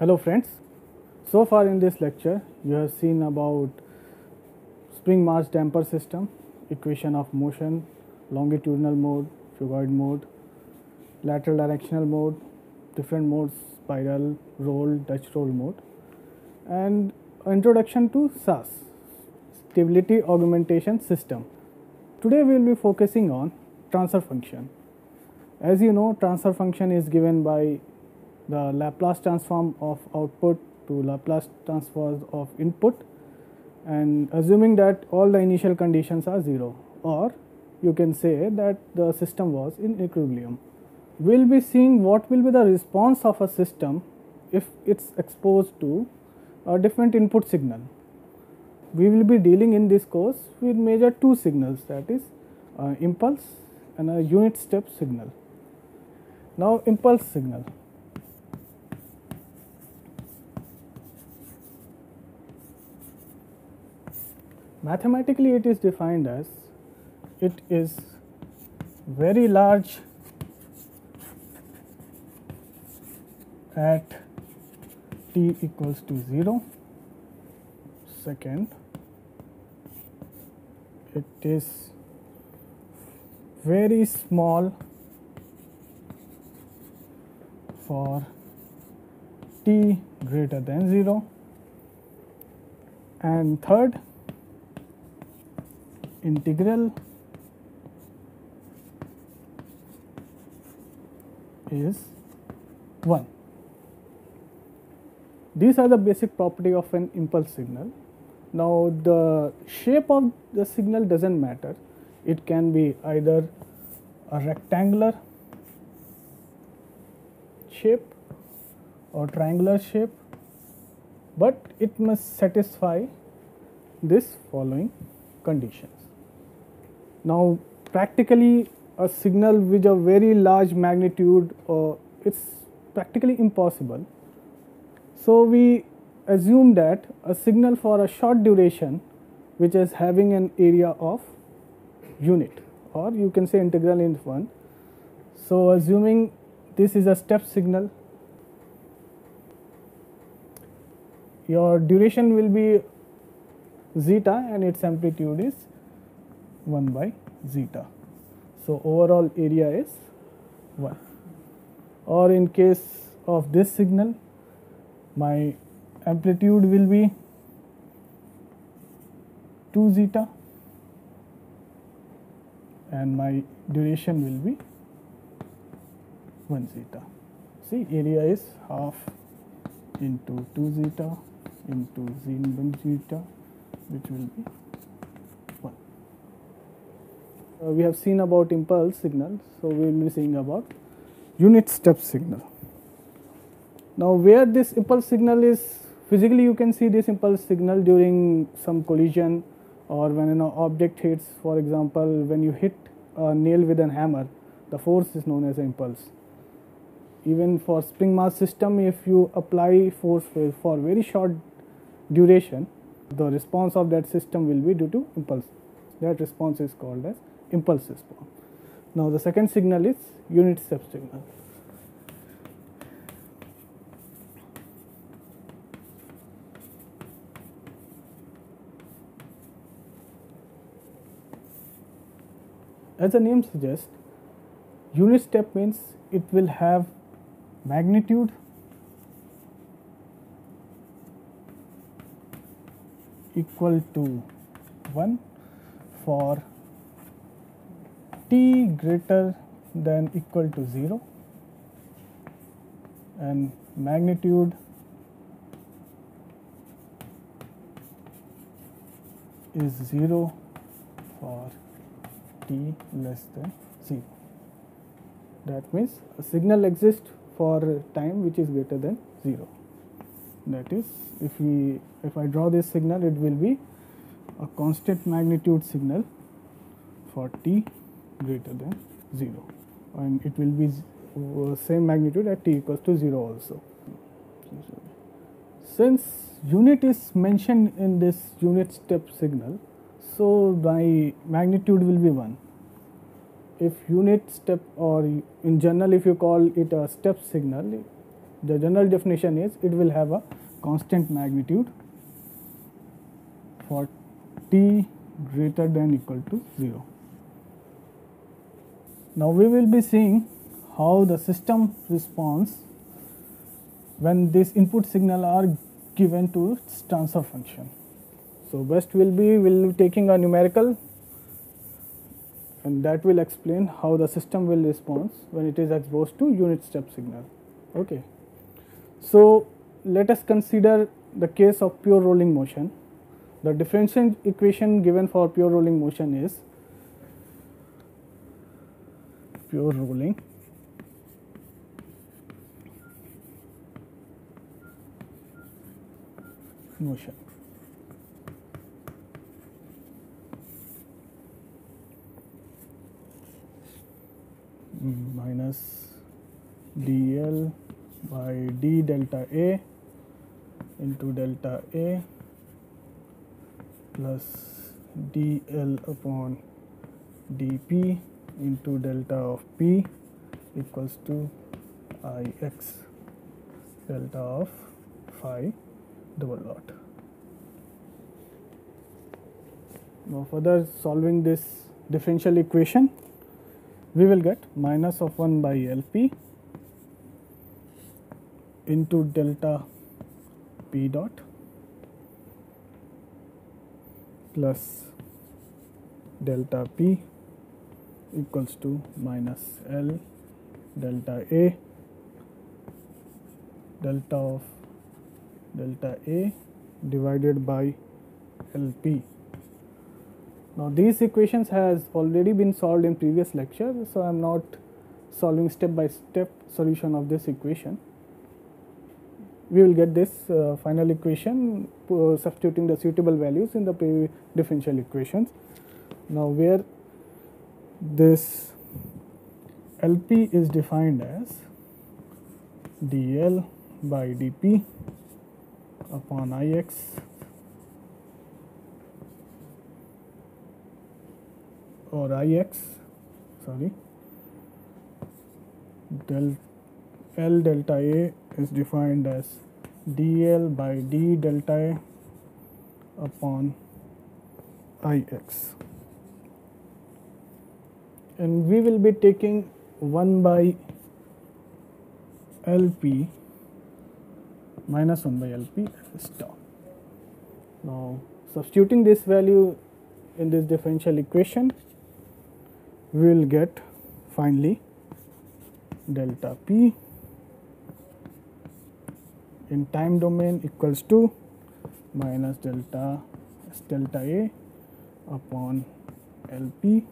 Hello friends, so far in this lecture you have seen about spring mass damper system, equation of motion, longitudinal mode, phugoid mode, lateral directional mode, different modes, spiral, roll, Dutch roll mode, and introduction to SAS, stability augmentation system. Today we will be focusing on transfer function. As you know, transfer function is given by the Laplace transform of output to Laplace transform of input, and assuming that all the initial conditions are 0, or you can say that the system was in equilibrium. We will be seeing what will be the response of a system if it's exposed to a different input signal. We will be dealing in this course with major two signals, that is impulse and a unit step signal. Now impulse signal. Mathematically it is defined as it is very large at t equals to 0. Second, it is very small for t greater than 0. And third, integral is 1. These are the basic property of an impulse signal. Now the shape of the signal doesn't matter. It can be either a rectangular shape or triangular shape, but it must satisfy this following conditions. Now practically a signal with a very large magnitude, it's practically impossible. So we assume that a signal for a short duration which is having an area of unit, or you can say integral in 1. So assuming this is a step signal, your duration will be zeta and its amplitude is 1 by zeta. So overall area is 1. Or in case of this signal, my amplitude will be 2 zeta and my duration will be 1 zeta. See, area is half into 2 zeta into 1 zeta, which will be 1. We have seen about impulse signal, so we will be seeing about unit step signal. Now where this impulse signal is, physically you can see this impulse signal during some collision, or when an object hits. For example, when you hit a nail with a hammer, the force is known as an impulse. Even for spring mass system, if you apply force for very short duration, the response of that system will be due to impulse. That response is called as impulse response. Now the second signal is unit step signal. As the name suggests, unit step means it will have magnitude equal to 1 for t greater than equal to 0, and magnitude is 0 for t less than 0. That means a signal exists for time which is greater than 0. That is, if I draw this signal, it will be a constant magnitude signal for t greater than 0, and it will be same magnitude at t equals to 0 also. Since unit is mentioned in this unit step signal, so my magnitude will be 1. If unit step, or in general if you call it a step signal, The general definition is it will have a constant magnitude for t greater than equal to 0. Now we will be seeing how the system responds when this input signal are given to its transfer function. So best will be taking a numerical, and that will explain how the system will respond when it is exposed to unit step signal. Okay. So let us consider the case of pure rolling motion. The differential equation given for pure rolling motion is pure rolling motion minus dl by d delta A into delta A plus dl upon dp into delta of p equals to ix delta of phi double dot. Now further solving this differential equation, we will get minus of 1 by Lp into delta p dot plus delta p equals to minus L delta A delta of delta A divided by Lp. Now these equations has already been solved in previous lecture, so I am not solving step by step solution of this equation. We will get this final equation substituting the suitable values in the differential equations. Now where this Lp is defined as dl by dp upon ix or ix, sorry, L delta A is defined as dl by d delta A upon ix, and we will be taking 1 by Lp minus 1 by Lp as tau. Now substituting this value in this differential equation, we will get finally delta p in time domain equals to minus delta A upon Lp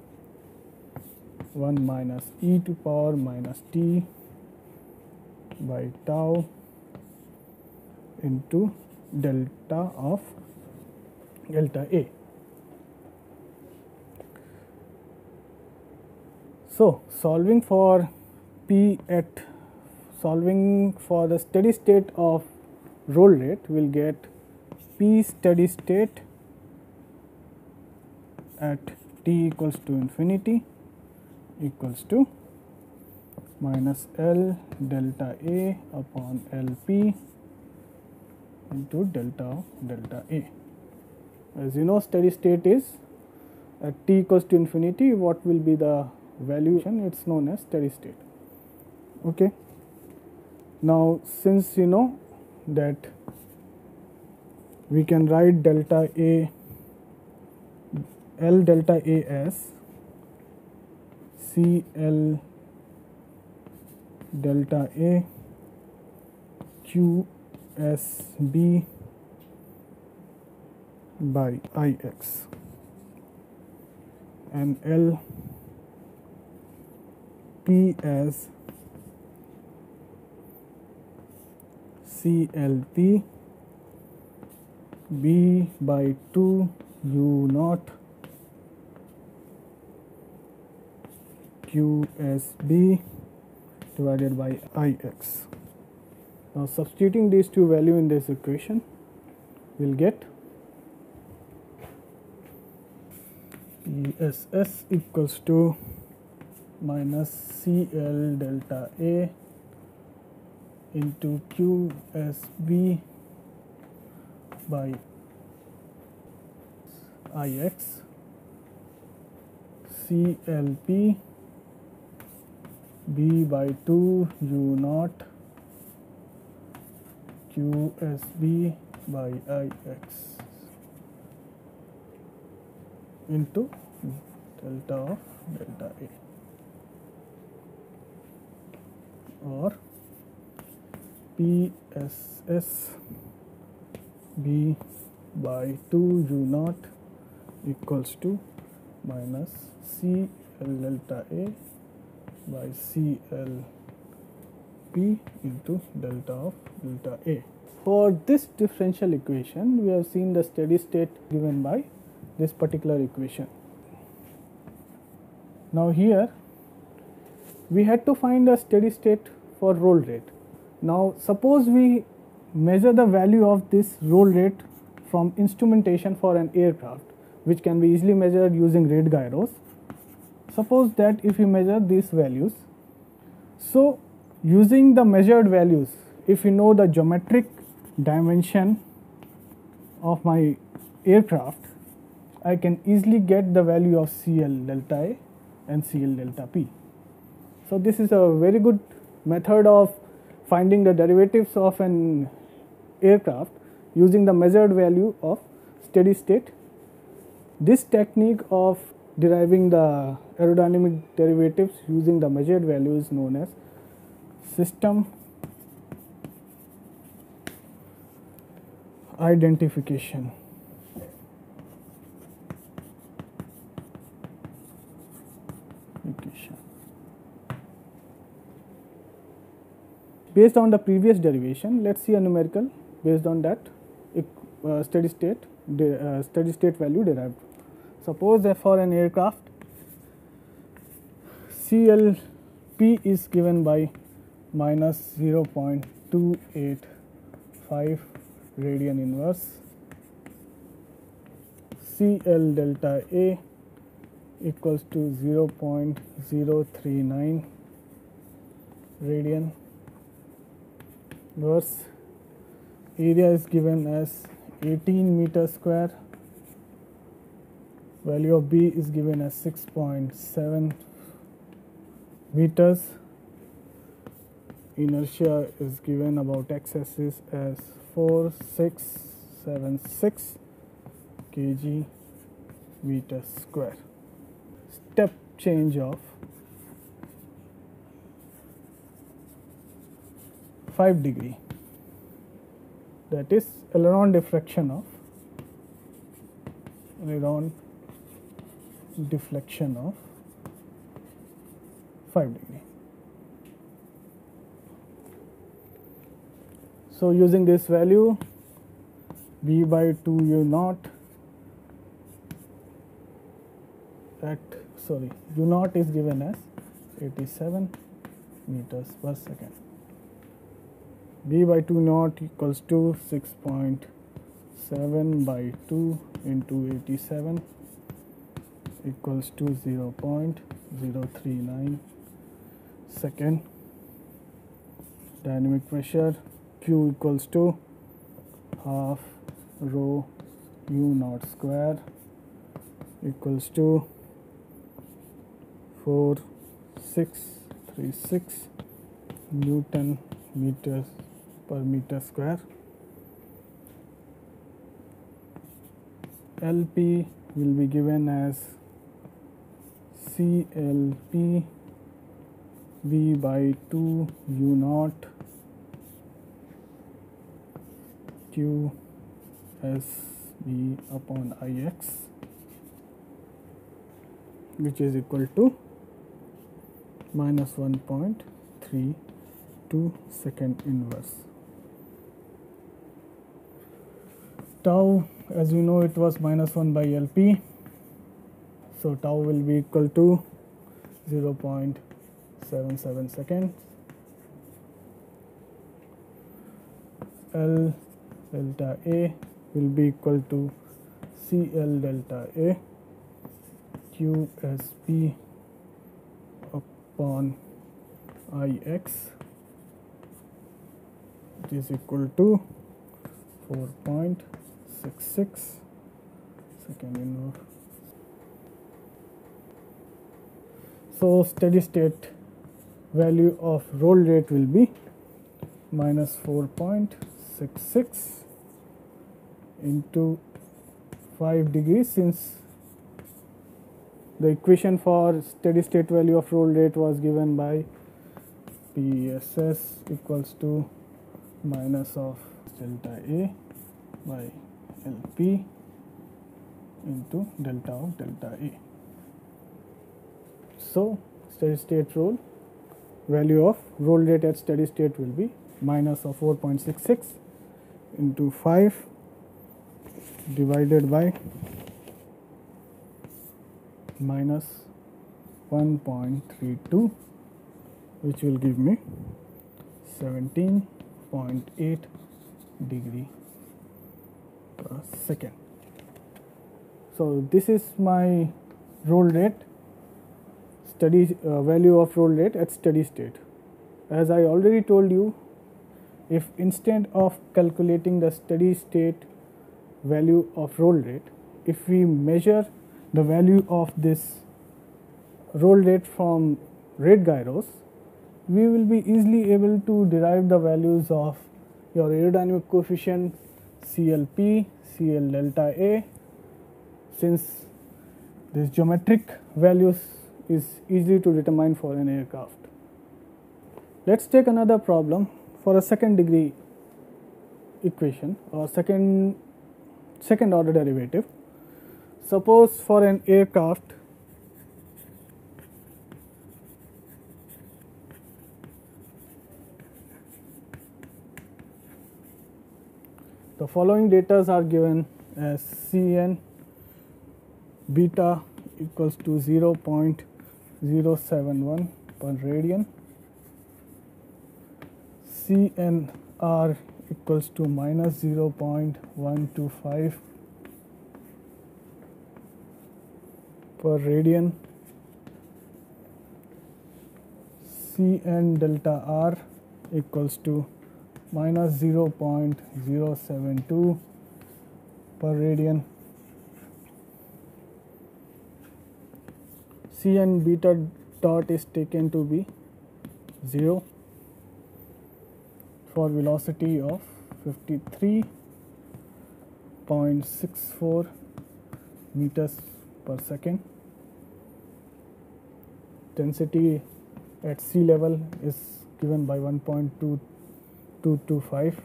1 minus e to power minus t by tau into delta of delta A. So solving for the steady state of roll rate, we'll get P steady state at t equals to infinity equals to minus L delta A upon Lp into delta of delta A. As you know, steady state is at t equals to infinity, what will be the value? It's known as steady state. Okay. Now since you know that we can write delta A, L delta A as CL delta A QSB by Ix, and L P as CLP B by 2 U naught QSB divided by Ix. Now substituting these two values in this equation, we will get PSS equals to minus CL delta A into QSB by IX, CLP B by 2 U naught QSB by IX into delta of delta A, or PSS B by 2 U naught equals to minus CL delta A by CL P into delta of delta A. For this differential equation, we have seen the steady state given by this particular equation. Now here we had to find a steady state for roll rate. Now suppose we measure the value of this roll rate from instrumentation for an aircraft, which can be easily measured using rate gyros. Suppose that if we measure these values, so using the measured values, if you know the geometric dimension of my aircraft, I can easily get the value of CL delta A and CL delta P. So this is a very good method of finding the derivatives of an aircraft using the measured value of steady state. This technique of deriving the aerodynamic derivatives using the measured value is known as system identification. Based on the previous derivation, let's see a numerical based on that steady state value derived. Suppose that for an aircraft, CLP is given by minus 0.285 radian inverse, CL delta A equals to 0.039 radian inverse, area is given as 18 meters square, value of B is given as 6.7 meters, inertia is given about x-axis as 4676 kg meters square. Step change of 5 degree, that is aileron deflection of 5 degree. So using this value, B by 2 U naught U naught is given as 87 meters per second. B by 2 naught equals to 6.7 by 2 into 87 equals to 0.039 second. Dynamic pressure Q equals to half rho U naught square equals to 4636 Newton meters per meter square. LP will be given as CLP V by 2 U naught QSB upon IX, which is equal to minus 1.32 second inverse. Tau, as you know, it was minus 1 by LP, so tau will be equal to 0.77 seconds. L delta A will be equal to CL delta A QSP upon IX, it is equal to 4.66 second inverse. So steady state value of roll rate will be minus 4.66 into 5 degrees, since the equation for steady state value of roll rate was given by PSS equals to minus of delta A by LP into delta of delta A. So steady state value of roll rate at steady state will be minus of 4.66 into 5 divided by minus 1.32, which will give me 17.8 degree per second. So this is my roll rate, value of roll rate at steady state. As I already told you, if instead of calculating the steady state value of roll rate, if we measure the value of this roll rate from rate gyros, we will be easily able to derive the values of your aerodynamic coefficient CLP, CL delta A, since this geometric values is easy to determine for an aircraft. Let's take another problem for a second degree equation or second order derivative. Suppose for an aircraft the following data are given as Cn beta equals to 0.071 per radian, CnR equals to minus 0.125 per radian, Cn delta R equals to minus 0.072 per radian, Cn beta dot is taken to be 0 for velocity of 53.64 meters per second. Density at sea level is given by 1.2225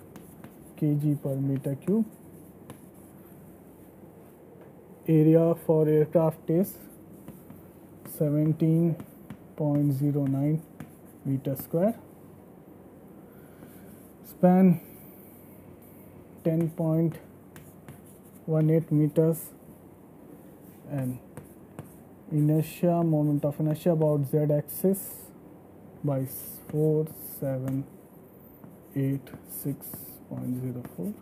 kg per meter cube. Area for aircraft is 17.09 meters square. Span 10.18 meters, and inertia, moment of inertia about z axis by 4786.04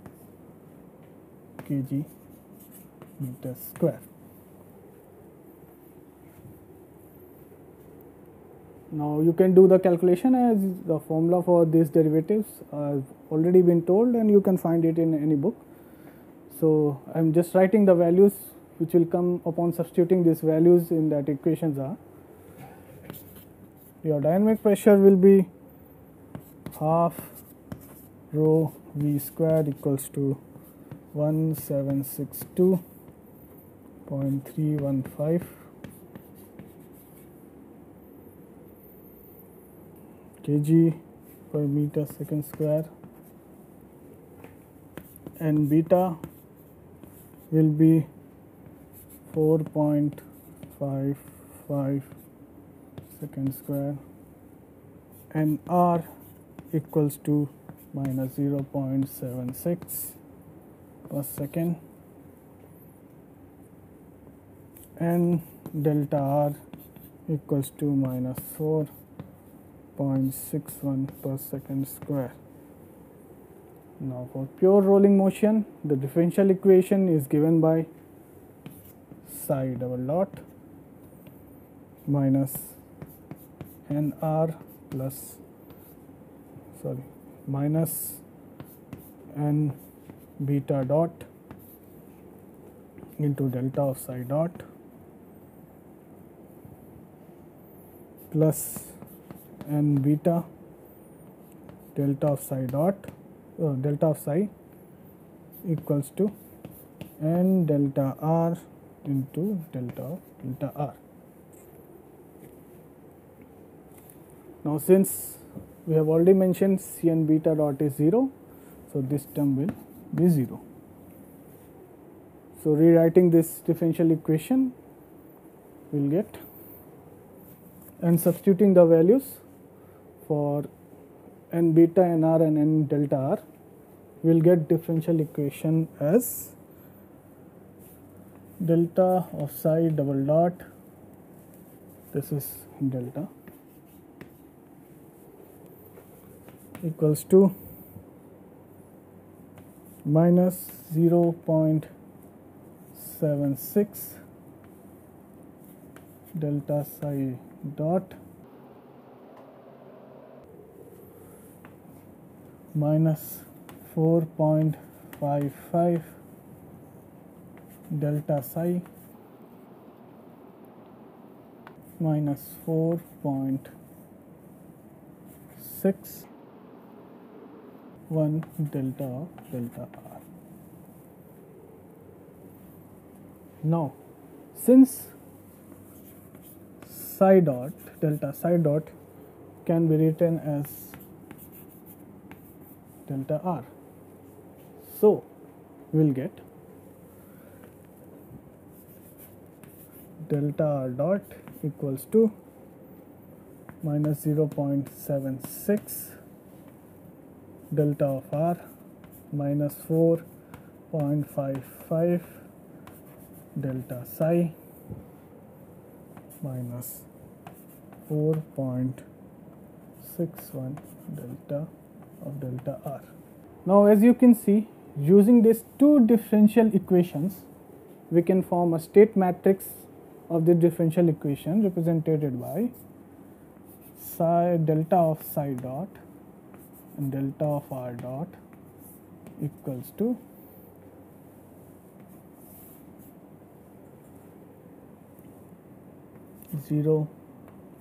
kg meter square. Now you can do the calculation, as the formula for these derivatives has already been told and you can find it in any book. So I am just writing the values which will come upon substituting these values in that equations are: your dynamic pressure will be half rho V square equals to 1762.315 kg per meter second square, and beta will be 4.55 second square, and R equals to minus 0.76 per second, and delta R equals to minus 4.61 per second square. Now for pure rolling motion, the differential equation is given by psi double dot minus nr plus minus n beta dot into delta of psi dot plus n beta delta of psi dot delta of psi equals to n delta r into delta of delta r. Now, since we have already mentioned Cn beta dot is 0, so this term will be 0. So, rewriting this differential equation, we will get, and substituting the values for n beta, n r and n delta r, we will get differential equation as delta of psi double dot, this is delta, equals to minus 0.76 delta psi dot minus 4.55 delta psi minus 4.61 delta of delta r. Now, since psi dot, delta psi dot can be written as delta r, so we will get delta r dot equals to minus 0.76 delta of r minus 4.55 delta psi minus 4.61 delta of delta r. Now, as you can see, using these two differential equations, we can form a state matrix of the differential equation represented by psi delta of psi dot and delta of r dot equals to zero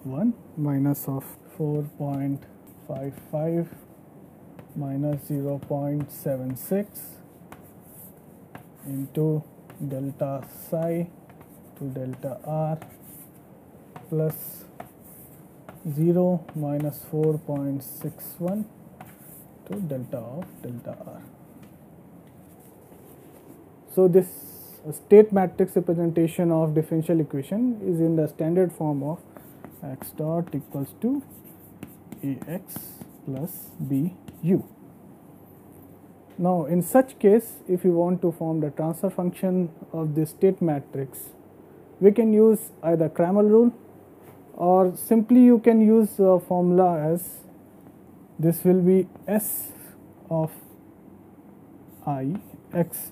1 minus of 4.55 minus 0.76 into delta psi to delta r plus 0 minus 4.61 to delta of delta r. So, this state matrix representation of differential equation is in the standard form of x dot equals to ax plus bu. Now, in such case, if you want to form the transfer function of this state matrix, we can use either Cramer rule, or simply you can use a formula as this will be s of I x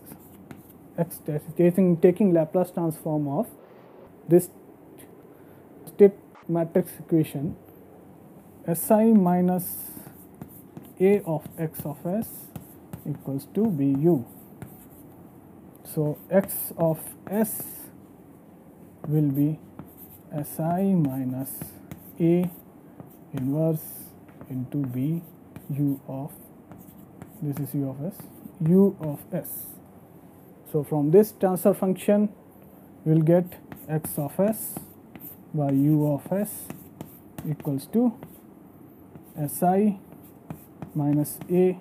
taking Laplace transform of this state matrix equation Si minus A of x of s equals to bu. So, x of s will be Si minus A inverse into b u of, this is u of s, u of s. So, from this transfer function we will get x of s by u of s equals to Si minus A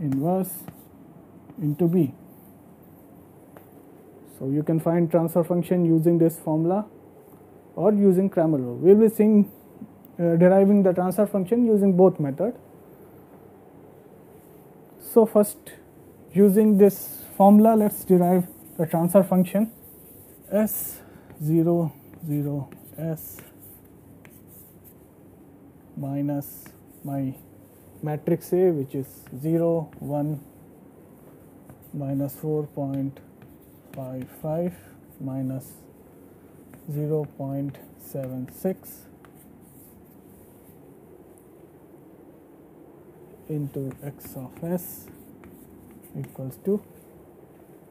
inverse into b. So, you can find transfer function using this formula or using Cramer rule. We will be seeing deriving the transfer function using both methods. So, first using this formula, let us derive the transfer function S0 0 S minus my matrix A, which is 0 1 minus 4.55 minus 0.76 into x of s equals to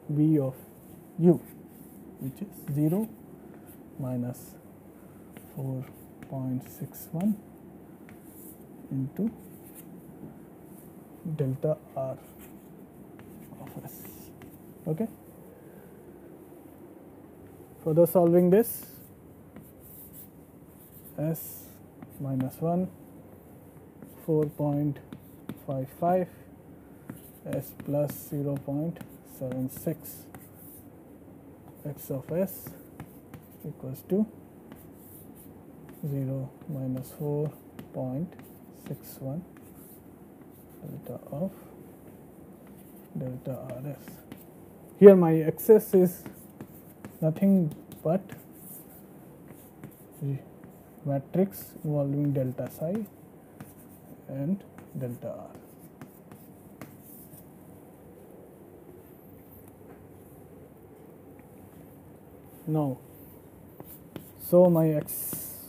V of u, which is 0 minus 4.61 into delta R of S. Okay. Further solving this, S minus 1, 4.55, S plus 0.76, X of S equals to 0 minus 4.61 delta of delta RS. Here my XS is nothing but matrix involving delta psi and delta R. Now, so my S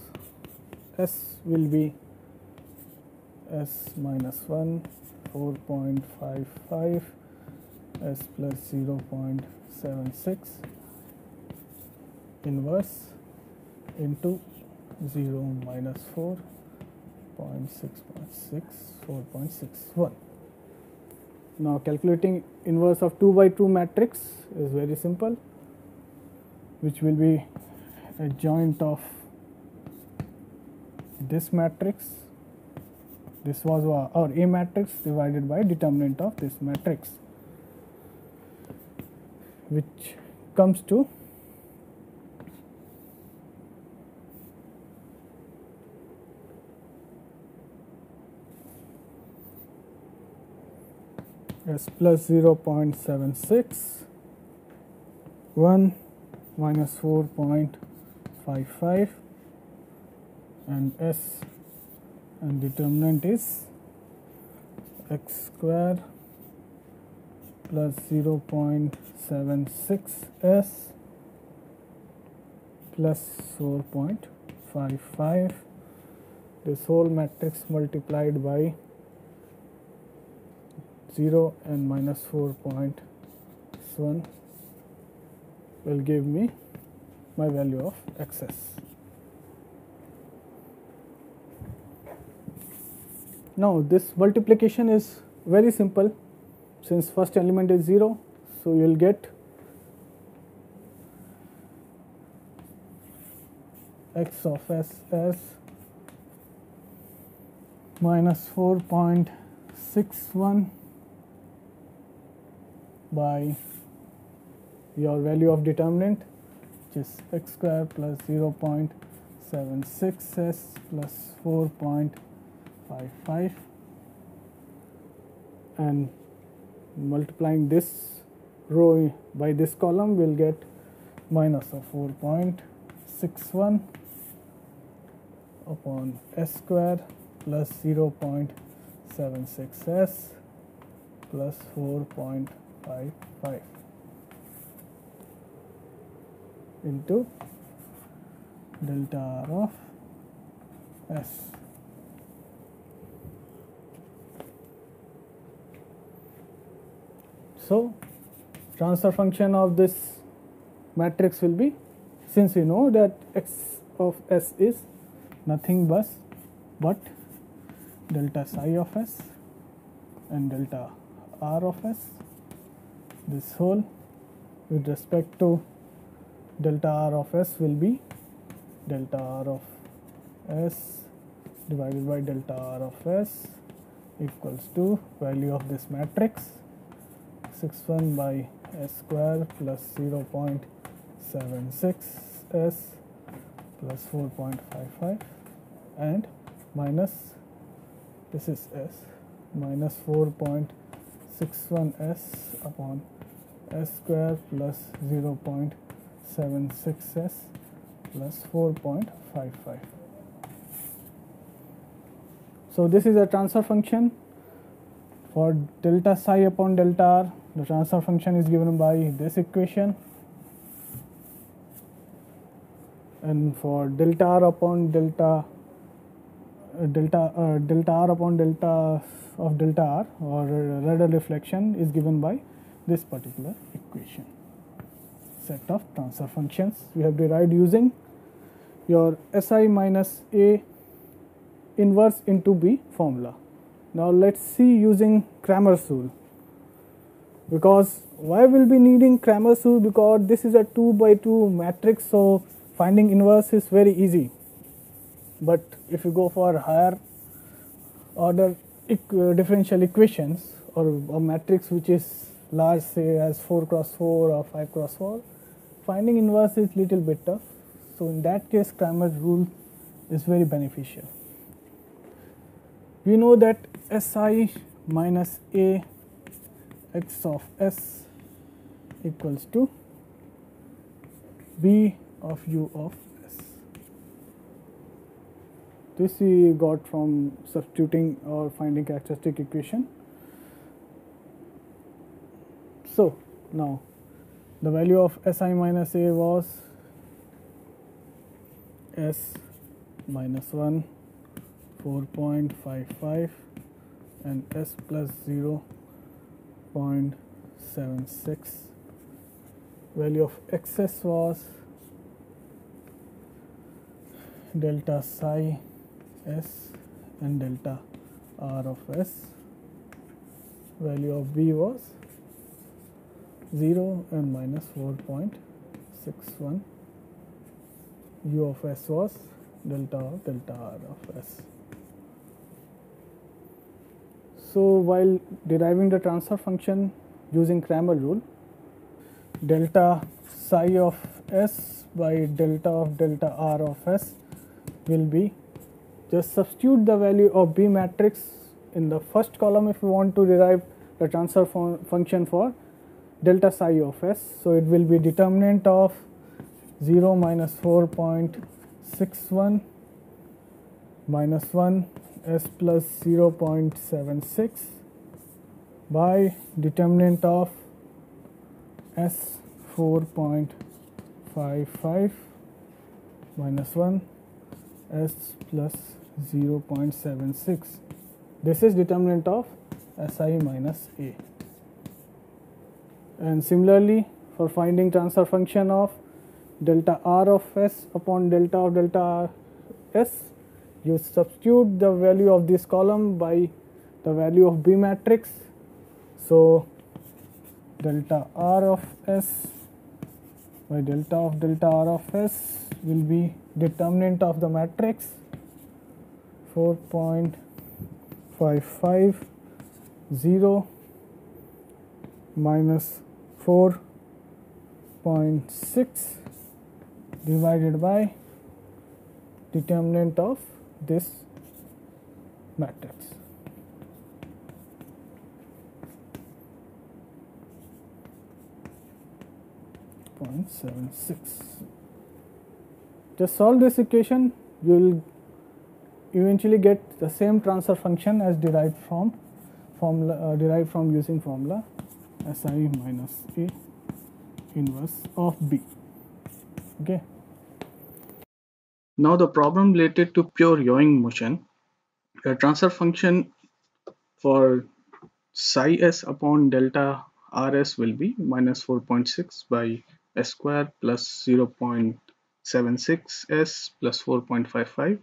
will be S minus 1, 4.55, S plus 0.76 inverse into 0 minus 4.6.6, 4.61. Now calculating inverse of 2 by 2 matrix is very simple, which will be adjoint of this matrix. This was our A matrix divided by determinant of this matrix, which comes to S plus 0.76, 1 minus 4.55, and S and determinant is x square plus 0.76 S plus 4.55. This whole matrix multiplied by 0 and minus 4.1 will give me my value of XS. Now this multiplication is very simple, since first element is 0, so you will get X of S as minus 4.61 by your value of determinant, which is x square plus 0.76 S plus 4.55, and multiplying this row by this column will get minus of 4.61 upon S square plus 0.76 S plus 4.55 into delta R of S. So transfer function of this matrix will be, since we know that X of S is nothing but delta psi of S and delta R of S, this whole with respect to delta R of S will be delta R of S divided by delta R of S equals to value of this matrix 61 by S square plus 0.76 S plus 4.55 and minus, this is S, minus 4.61 S upon S square plus 0.76 S plus 4.55. So this is a transfer function for delta psi upon delta R. The transfer function is given by this equation, and for delta R upon delta R upon delta of delta r, or radar reflection, is given by this particular equation. Set of transfer functions we have derived using your Si minus A inverse into B formula. Now let's see using Cramer's rule. Because why will be needing Cramer's rule? Because this is a 2 by 2 matrix, so finding inverse is very easy. But if you go for higher order differential equations, or a matrix which is large, say as 4 cross 4 or 5 cross 4, finding inverse is little bit tough. So in that case, Cramer's rule is very beneficial. We know that Si minus A x of S equals to B of U of S. This we got from substituting or finding characteristic equation. So now the value of Si minus A was S minus 1, 4.55, and S plus 0.76. Value of XS was delta psi S and delta R of S. Value of B was 0 and minus 4.61. U of S was delta of delta R of S. So while deriving the transfer function using Cramer rule, delta psi of S by delta of delta R of S will be, just substitute the value of B matrix in the first column if you want to derive the transfer function for delta psi of S. So it will be determinant of 0 minus 4.61 minus 1 S plus 0.76 by determinant of S 4.55 minus 1 S plus 0.76. This is determinant of Si minus A. And similarly, for finding transfer function of delta R of S upon delta of delta S, you substitute the value of this column by the value of B matrix. So delta R of S by delta of delta R of S will be determinant of the matrix 4.55, 0 minus 4.6 divided by determinant of this matrix. Just solve this equation, you will eventually get the same transfer function as derived from using formula Si minus A inverse of B. Okay. Now the problem related to pure yawing motion. The transfer function for psi s upon delta rs will be minus 4.6 by s square plus 0.76 s plus 4.55,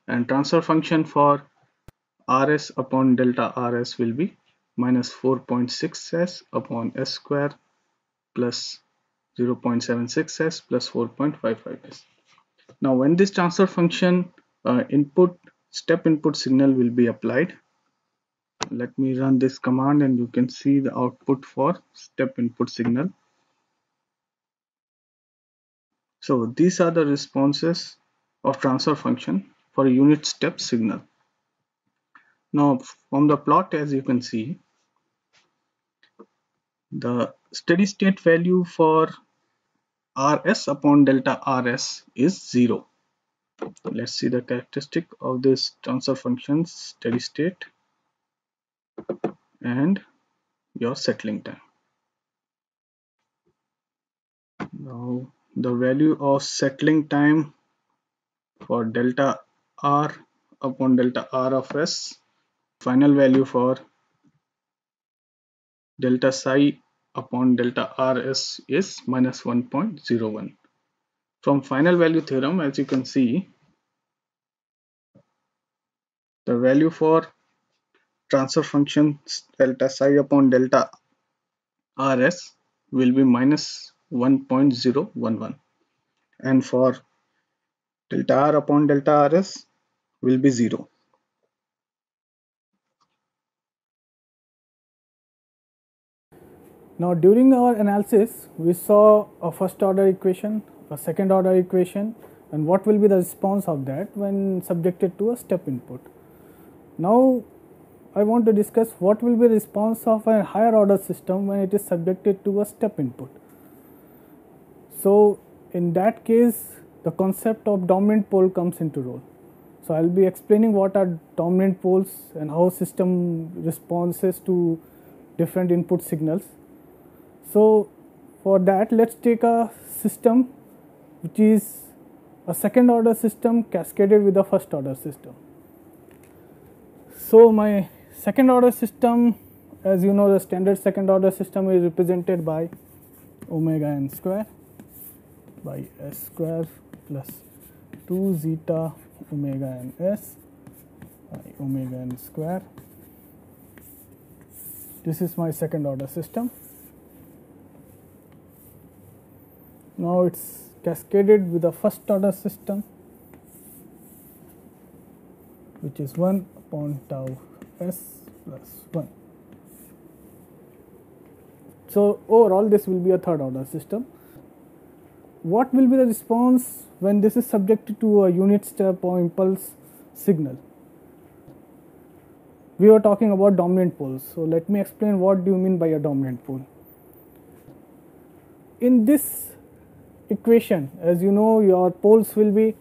and transfer function for rs upon delta rs will be minus 4.6 s upon s square plus 0.76 s plus 4.55 s. Now when this transfer function step input signal will be applied, let me run this command and you can see the output for step input signal. So these are the responses of transfer function for a unit step signal. Now from the plot, as you can see, the steady state value for rs upon delta rs is 0. Let's see the characteristic of this transfer function's steady state and your settling time. Now the value of settling time for delta r upon delta r of s final value for delta psi upon delta rs is minus 1.01. From final value theorem, as you can see, the value for transfer function delta psi upon delta rs will be minus 1.011, and for delta r upon delta rs will be 0. Now during our analysis, we saw a first order equation, a second order equation, and what will be the response of that when subjected to a step input. Now I want to discuss what will be the response of a higher order system when it is subjected to a step input. So in that case, the concept of dominant pole comes into role. So I will be explaining what are dominant poles and how system responses to different input signals. So for that, let's take a system which is a second order system cascaded with a first order system. So my second order system, as you know, the standard second order system is represented by omega n square by s square plus 2 zeta omega n s by omega n square. This is my second order system. Now it's cascaded with a first order system, which is 1 upon tau s plus 1. So overall this will be a third order system. What will be the response when this is subjected to a unit step or impulse signal? We were talking about dominant poles, so let me explain what do you mean by a dominant pole. In this equation, as you know, your poles will be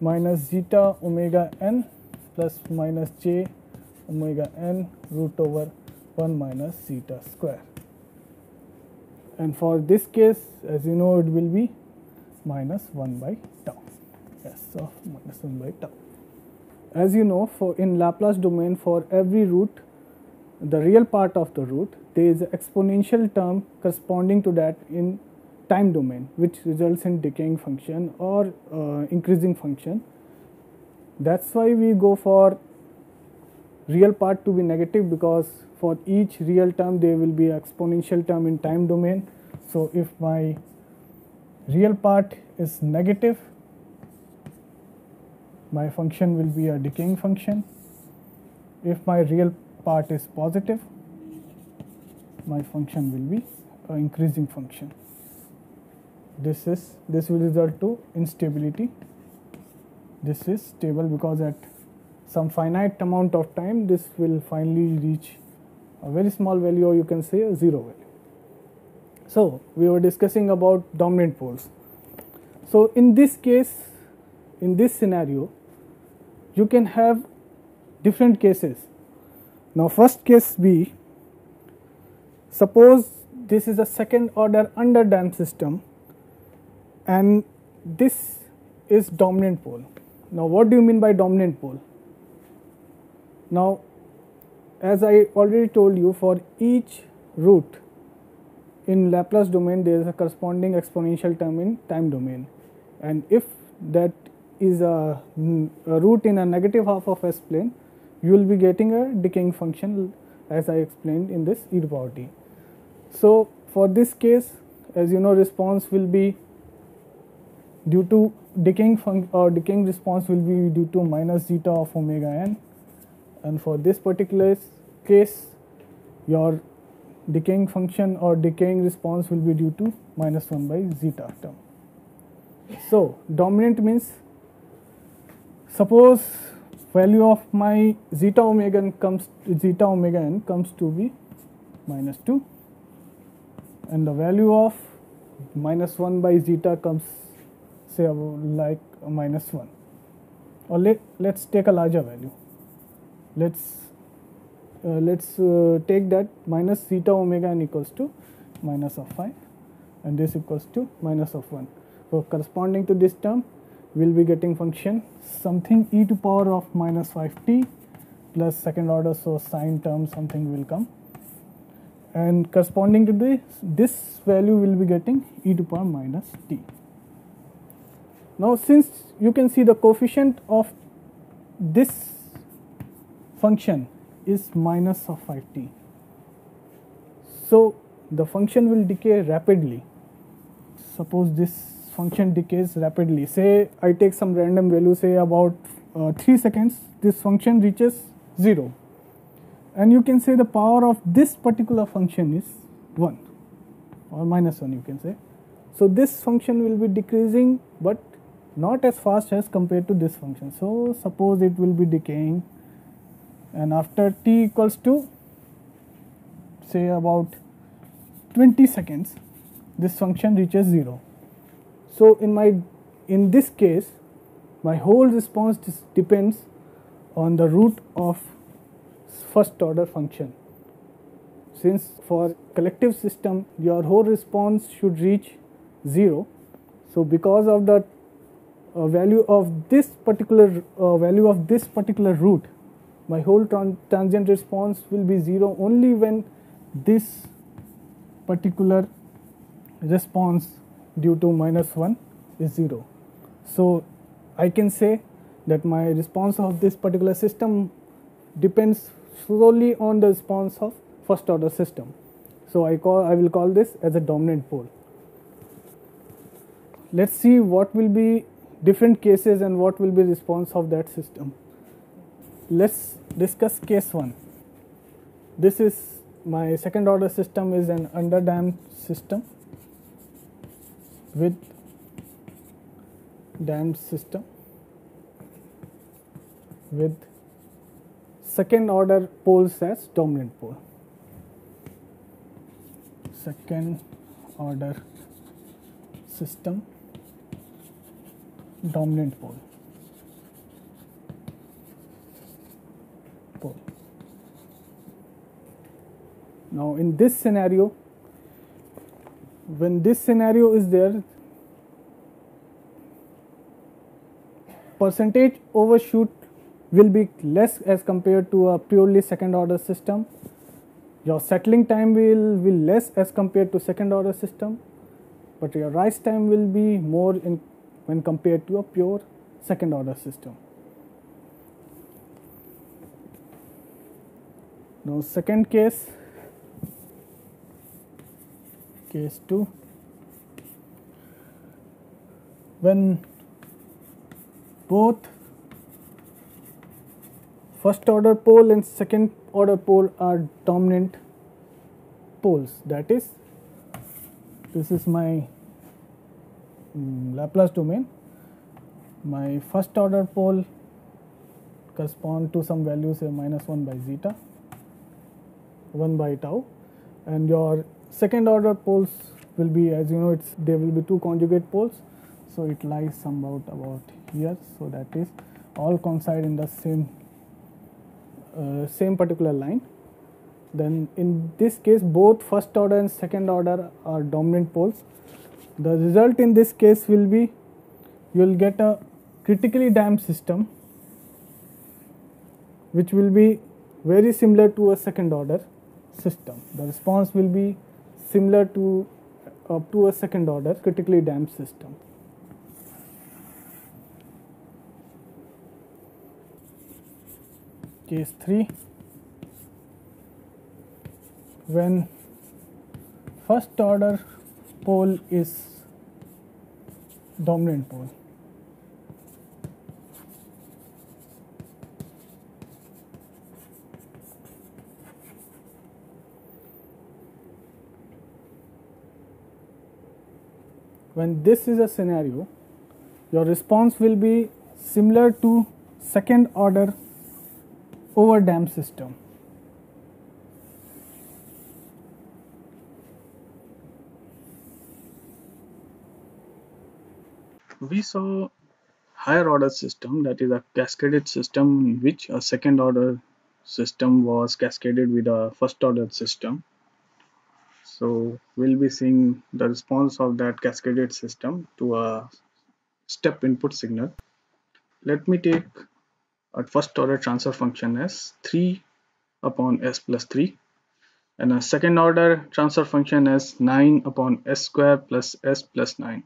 minus zeta omega n plus minus j omega n root over 1 minus zeta square, and for this case, as you know, it will be minus 1 by tau, s of minus 1 by tau. As you know, for in Laplace domain, for every root, the real part of the root, there is an exponential term corresponding to that in time domain, which results in decaying function or increasing function. That's why we go for real part to be negative, because for each real term there will be an exponential term in time domain. So if my real part is negative, my function will be a decaying function. If my real part is positive, my function will be an increasing function. This will result to instability. This is stable because at some finite amount of time this will finally reach a very small value, or you can say a zero value. So we were discussing about dominant poles. So in this case, in this scenario, you can have different cases. Now first case B, suppose this is a second order underdamped system and this is dominant pole. Now what do you mean by dominant pole? Now as I already told you, for each root in Laplace domain there is a corresponding exponential term in time domain, and if that is a root in a negative half of S plane, you will be getting a decaying function, as I explained in this e to power t. So for this case, as you know, response will be due to decaying response will be due to minus zeta of omega n, and for this particular case your decaying function or decaying response will be due to minus 1 by zeta term. So dominant means, suppose value of my zeta omega n comes to be minus 2, and the value of minus 1 by zeta comes, say, like minus 1, or let's take a larger value. Let's take that minus zeta omega n equals to minus of 5, and this equals to minus of 1. So corresponding to this term, we'll be getting function something e to power of minus 5t plus second order, so sine term something will come, and corresponding to this value will be getting e to power minus t. Now since you can see the coefficient of this function is minus of 5t, so the function will decay rapidly. Suppose this function decays rapidly, say I take some random value, say about 3 seconds, this function reaches 0, and you can say the power of this particular function is 1 or minus 1, you can say. So this function will be decreasing but not as fast as compared to this function. So suppose it will be decaying, and after t equals to say about 20 seconds, this function reaches 0. So in this case my whole response depends on the root of first order function. Since for collective system your whole response should reach 0, so because of the value of this particular root, my whole transient response will be 0 only when this particular response due to minus 1 is 0. So I can say that my response of this particular system depends solely on the response of first order system. So I will call this as a dominant pole. Let's see what will be different cases and what will be response of that system. Let's discuss case 1. This is my second order system, is an underdamped system with damped system with second order poles as dominant pole. Second order system, dominant pole. Now in this scenario, when this scenario is there, percentage overshoot will be less as compared to a purely second order system. Your settling time will be less as compared to second order system, but your rise time will be more when compared to a pure second order system. Now second case, case 2, when both first order pole and second order pole are dominant poles, that is, this is my Laplace domain. My first order pole correspond to some value, say minus 1 by zeta, 1 by tau, and your second order poles will be, as you know, there will be two conjugate poles, so it lies somewhat about here, so that is all coincide in the same particular line. Then in this case both first order and second order are dominant poles. The result in this case will be, you will get a critically damped system which will be very similar to a second order system. The response will be similar to a second order critically damped system. Case 3, when first order pole is dominant pole. When this is a scenario, your response will be similar to second order over damped system. We saw higher order system, that is a cascaded system in which a second order system was cascaded with a first order system. So we'll be seeing the response of that cascaded system to a step input signal. Let me take a first order transfer function as 3 upon s plus 3, and a second order transfer function as 9 upon s square plus s plus 9.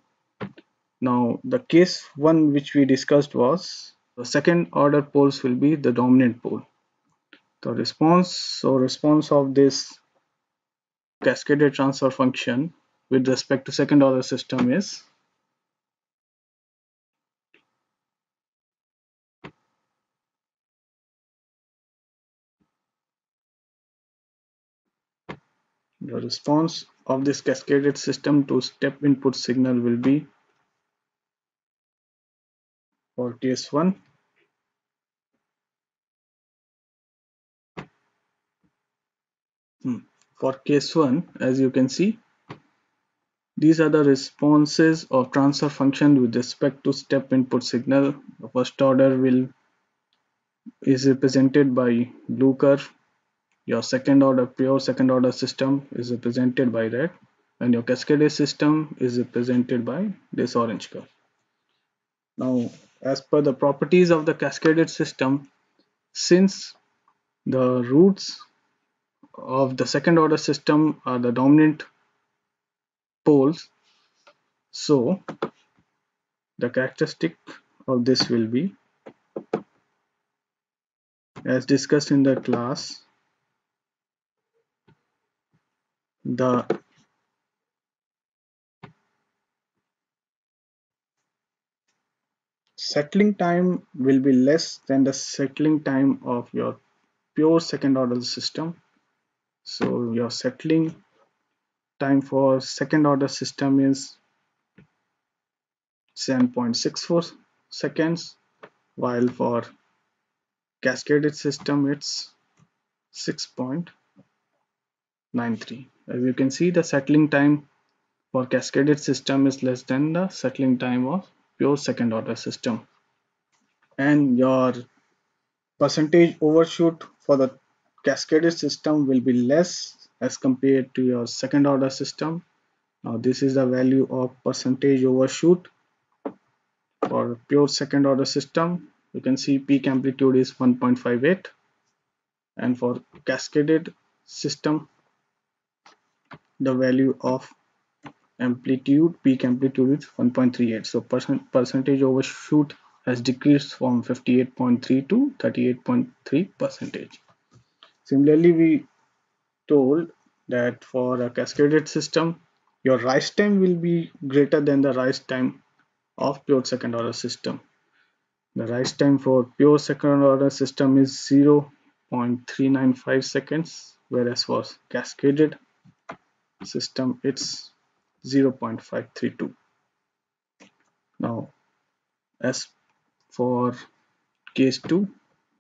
Now the case 1 which we discussed was the second order poles will be the dominant pole. The response of this cascaded transfer function with respect to second order system is the response of this cascaded system to step input signal will be, for case 1, for case 1, as you can see, these are the responses of transfer function with respect to step input signal. The first order is represented by blue curve. Your pure second order system is represented by red, and your cascaded system is represented by this orange curve. Now, as per the properties of the cascaded system, since the roots of the second order system are the dominant poles, so the characteristic of this will be, as discussed in the class, the settling time will be less than the settling time of your pure second order system. So your settling time for second order system is 7.64 seconds, while for cascaded system it's 6.93. As you can see, the settling time for cascaded system is less than the settling time of pure second order system. And your percentage overshoot for the cascaded system will be less as compared to your second order system. Now this is the value of percentage overshoot for pure second order system. You can see peak amplitude is 1.58, and for cascaded system the value of peak amplitude is 1.38. So percentage overshoot has decreased from 58.3 to 38.3 percentage. Similarly, we told that for a cascaded system, your rise time will be greater than the rise time of pure second order system. The rise time for pure second order system is 0.395 seconds, whereas for cascaded system it's 0.532. Now, as for case 2,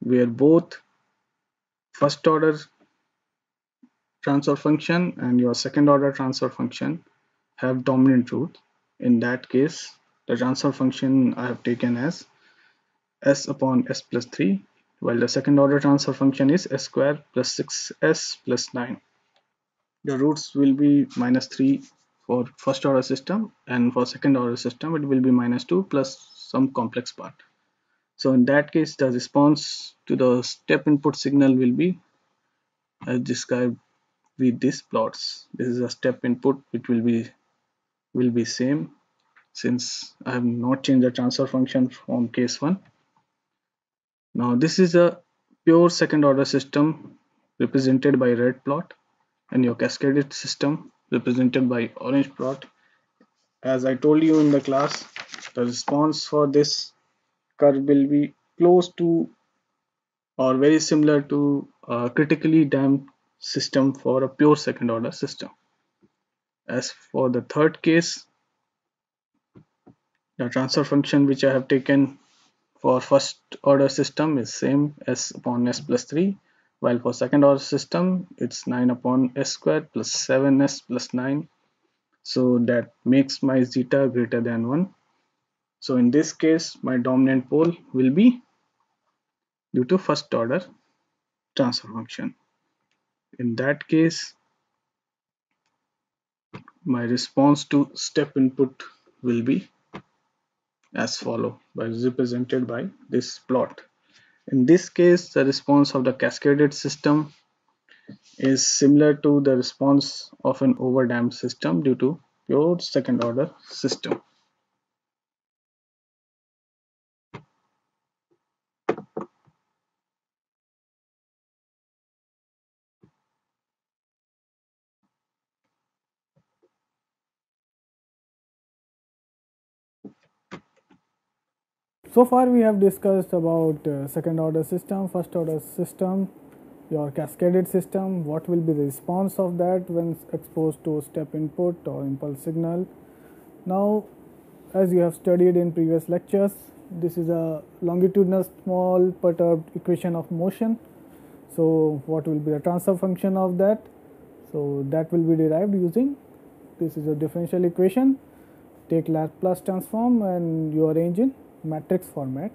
where both first order transfer function and your second order transfer function have dominant root, in that case the transfer function I have taken as s upon s plus 3, while the second order transfer function is s square plus 6s plus 9. The roots will be minus 3 for first order system, and for second order system it will be minus 2 plus some complex part. So in that case the response to the step input signal will be as described with these plots. This is a step input which will be same, since I have not changed the transfer function from case 1. Now this is a pure second order system represented by red plot, and your cascaded system represented by orange plot. As I told you in the class, the response for this curve will be close to or very similar to a critically damped system for a pure second order system. As for the third case, the transfer function which I have taken for first order system is same s upon s plus 3, while for second order system it's 9 upon s squared plus 7s plus 9. So that makes my zeta greater than 1. So in this case my dominant pole will be due to first order transfer function. In that case my response to step input will be as follow, by represented by this plot. In this case, the response of the cascaded system is similar to the response of an overdamped system due to pure second order system. So far we have discussed about second order system, first order system, your cascaded system, what will be the response of that when exposed to step input or impulse signal. Now, as you have studied in previous lectures, this is a longitudinal small perturbed equation of motion. So what will be the transfer function of that? So that will be derived using, this is a differential equation. Take Laplace transform and you arrange in matrix format.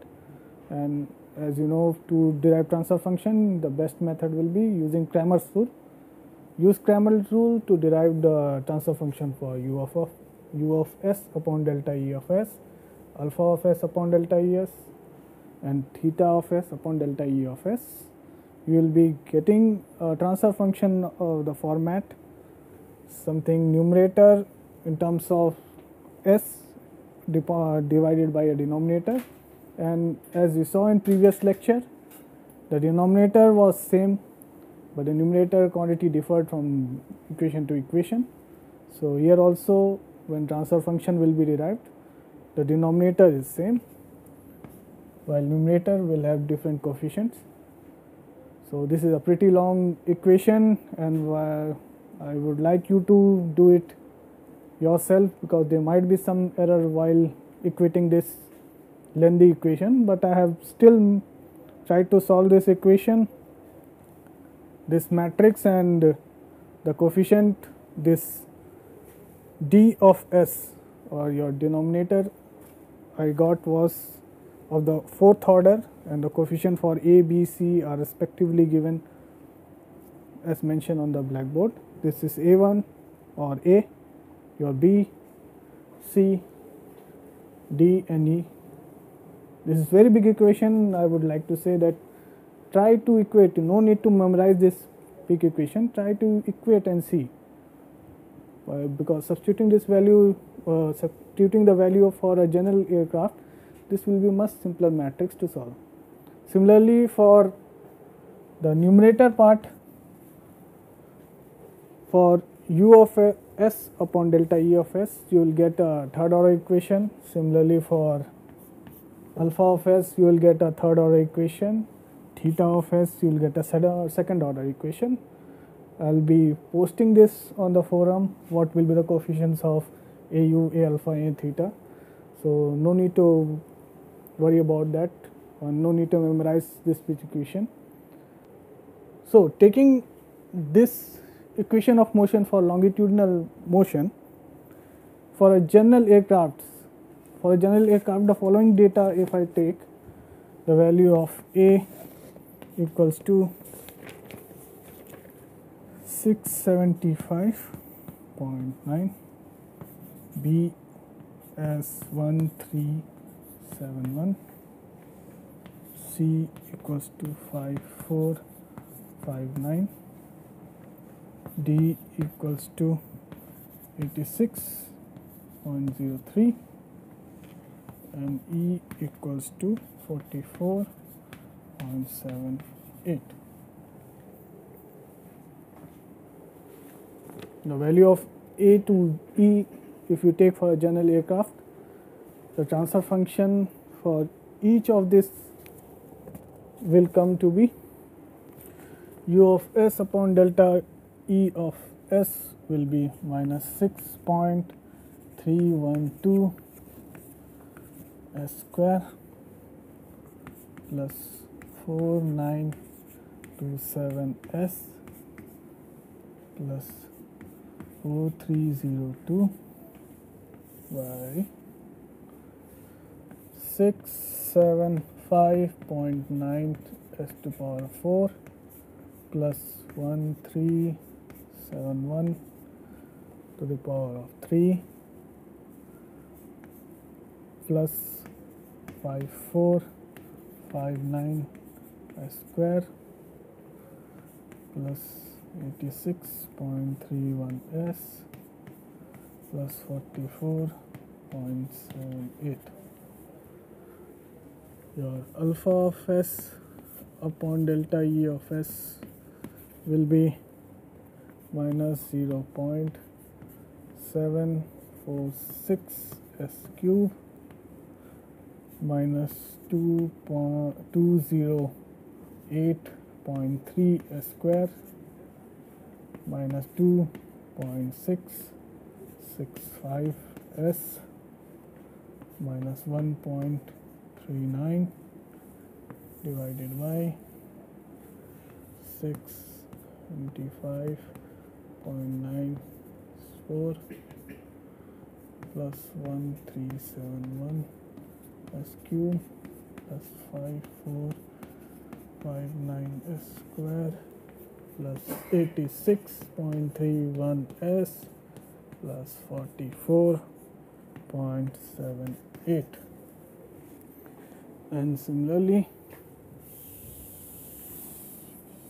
And as you know, to derive transfer function, the best method will be using Cramer's rule. Use Cramer's rule to derive the transfer function for u of s upon delta E of s, alpha of s upon delta E s, and theta of s upon delta E of s. You will be getting a transfer function of the format, something numerator in terms of s divided by a denominator, and as we saw in previous lecture, the denominator was same but the numerator quantity differed from equation to equation. So here also, when transfer function will be derived, the denominator is same while numerator will have different coefficients. So this is a pretty long equation, and I would like you to do it yourself because there might be some error while equating this lengthy equation, but I have still tried to solve this equation, this matrix, and the coefficient, this d of s or your denominator I got was of the fourth order, and the coefficient for a, b, c are respectively given as mentioned on the blackboard. This is a1 or a, your b, c, d and e. This is very big equation. I would like to say that try to equate, no need to memorize this big equation, try to equate and see, because substituting this value, substituting the value for a general aircraft, this will be much simpler matrix to solve. Similarly, for the numerator part, for u of s upon delta E of s, you will get a third order equation. Similarly, for alpha of s, you will get a third order equation. Theta of s, you will get a second order equation. I'll be posting this on the forum, what will be the coefficients of AU, A alpha, A theta. So no need to worry about that, or no need to memorize this equation. So taking this equation of motion for longitudinal motion for a general aircraft, the following data, if I take the value of A equals to 675.9, B as 1371, C equals to 5459, D equals to 86.03, and E equals to 44.78. The value of A to E, if you take for a general aircraft, the transfer function for each of this will come to be u of s upon delta E of s will be minus 6.312 s square plus 4927 s plus 4302 by 675.9 s to power 4 plus 1371 to the power of 3 plus 5459 s square plus 86.31 s plus 44.78. Your alpha of s upon delta E of s will be minus 0.746 s cube minus 208.3 s square minus 2.665 s minus 1.39 divided by 675.94 plus 1371 s cube plus 5459 s square plus 86.31 s plus 44.78. And similarly,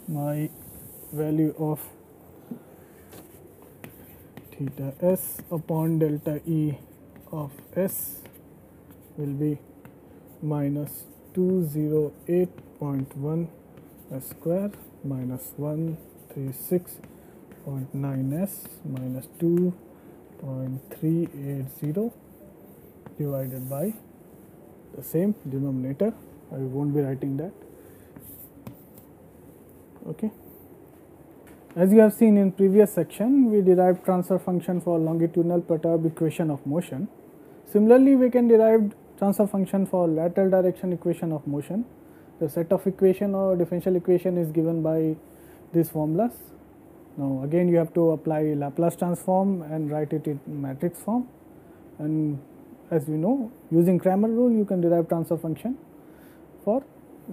my value of theta s upon delta E of s will be minus 208.1 s square minus 136.9 s minus 2.380 divided by the same denominator. I won't be writing that. Okay. As you have seen in previous section, we derived transfer function for longitudinal perturbed equation of motion. Similarly, we can derive transfer function for lateral direction equation of motion. The set of equation or differential equation is given by these formulas. Now again you have to apply Laplace transform and write it in matrix form, and as we know, using Cramer rule you can derive transfer function for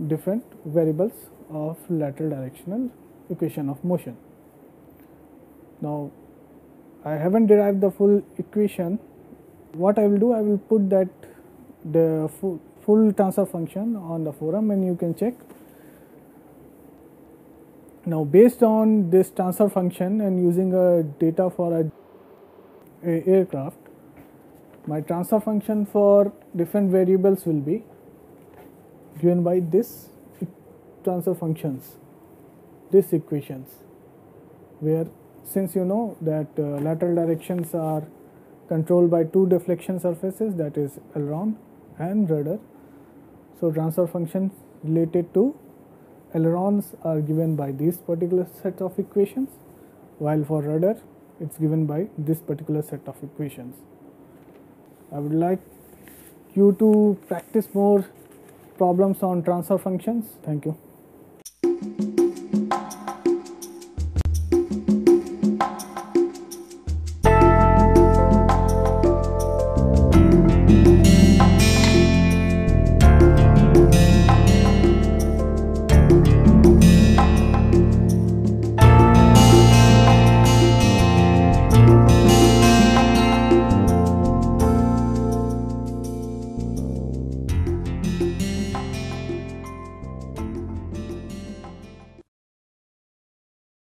different variables of lateral directional equation of motion. Now I haven't derived the full equation. What I will do, I will put that the full transfer function on the forum and you can check. Now based on this transfer function and using a data for a aircraft, my transfer function for different variables will be given by this transfer functions, these equations, where since you know that lateral directions are controlled by two deflection surfaces, that is aileron and rudder. So transfer functions related to ailerons are given by this particular set of equations, while for rudder it's given by this particular set of equations. I would like you to practice more problems on transfer functions. Thank you.